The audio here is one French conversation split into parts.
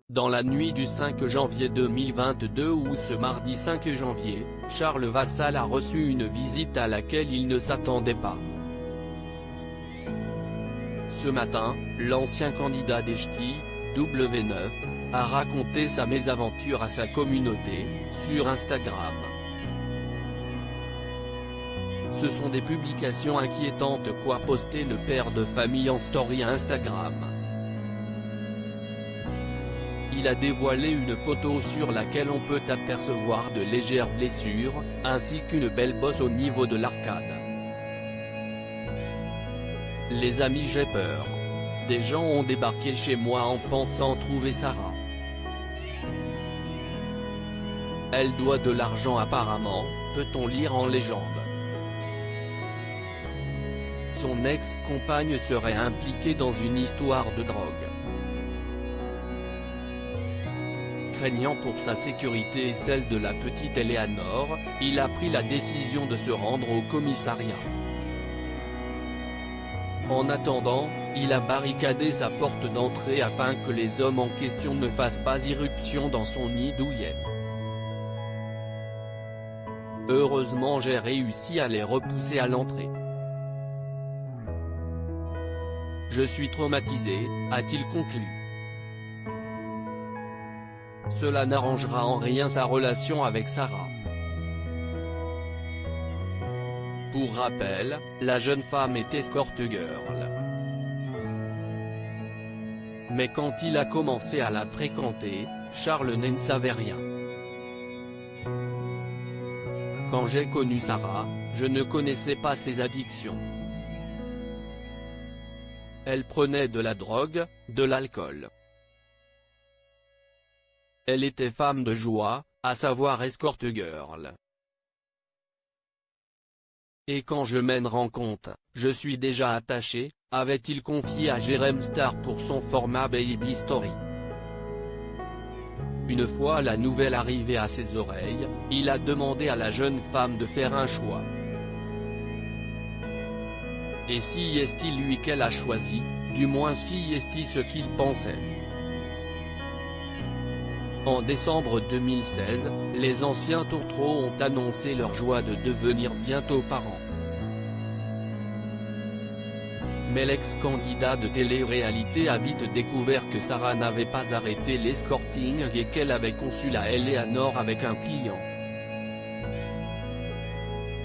Dans la nuit du 5 janvier 2022 ou ce mardi 5 janvier, Charles Vassal a reçu une visite à laquelle il ne s'attendait pas. Ce matin, l'ancien candidat des Ch'tis, W9, a raconté sa mésaventure à sa communauté, sur Instagram. Ce sont des publications inquiétantes qu'a posté le père de famille en story à Instagram. Il a dévoilé une photo sur laquelle on peut apercevoir de légères blessures, ainsi qu'une belle bosse au niveau de l'arcade. Les amis, j'ai peur. Des gens ont débarqué chez moi en pensant trouver Sarah. Elle doit de l'argent apparemment, peut-on lire en légende. Son ex-compagne serait impliquée dans une histoire de drogue. Craignant pour sa sécurité et celle de la petite Eleanor, il a pris la décision de se rendre au commissariat. En attendant, il a barricadé sa porte d'entrée afin que les hommes en question ne fassent pas irruption dans son nid douillet. Heureusement, j'ai réussi à les repousser à l'entrée. Je suis traumatisé, a-t-il conclu. Cela n'arrangera en rien sa relation avec Sarah. Pour rappel, la jeune femme est escort girl. Mais quand il a commencé à la fréquenter, Charles ne savait rien. Quand j'ai connu Sarah, je ne connaissais pas ses addictions. Elle prenait de la drogue, de l'alcool. Elle était femme de joie, à savoir escort girl. Et quand je m'en rends compte, je suis déjà attaché, avait-il confié à Jérém Star pour son format Baby Story. Une fois la nouvelle arrivée à ses oreilles, il a demandé à la jeune femme de faire un choix. Et si est-il lui qu'elle a choisi, du moins si est-il ce qu'il pensait. En décembre 2016, les anciens tourtereaux ont annoncé leur joie de devenir bientôt parents. Mais l'ex-candidat de télé-réalité a vite découvert que Sarah n'avait pas arrêté l'escorting et qu'elle avait conçu la Eleanor avec un client.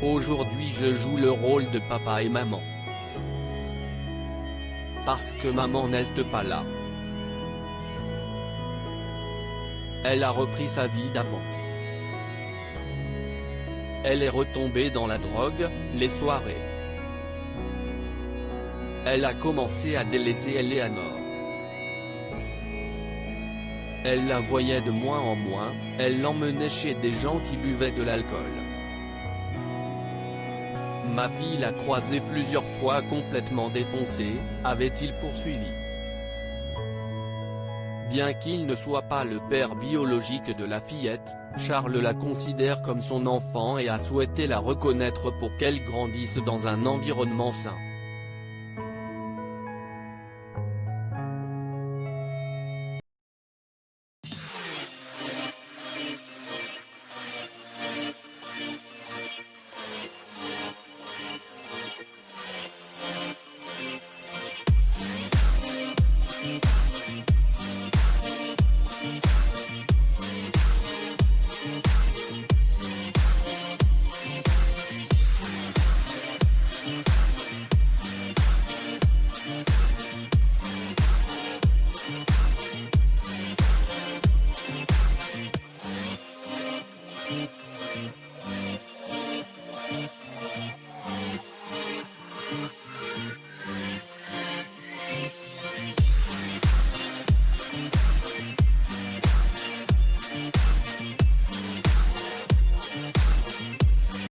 Aujourd'hui je joue le rôle de papa et maman. Parce que maman n'est pas là. Elle a repris sa vie d'avant. Elle est retombée dans la drogue, les soirées. Elle a commencé à délaisser Eleanor. Elle la voyait de moins en moins, elle l'emmenait chez des gens qui buvaient de l'alcool. Ma fille l'a croisé plusieurs fois complètement défoncé, avait-il poursuivi. Bien qu'il ne soit pas le père biologique de la fillette, Charles la considère comme son enfant et a souhaité la reconnaître pour qu'elle grandisse dans un environnement sain.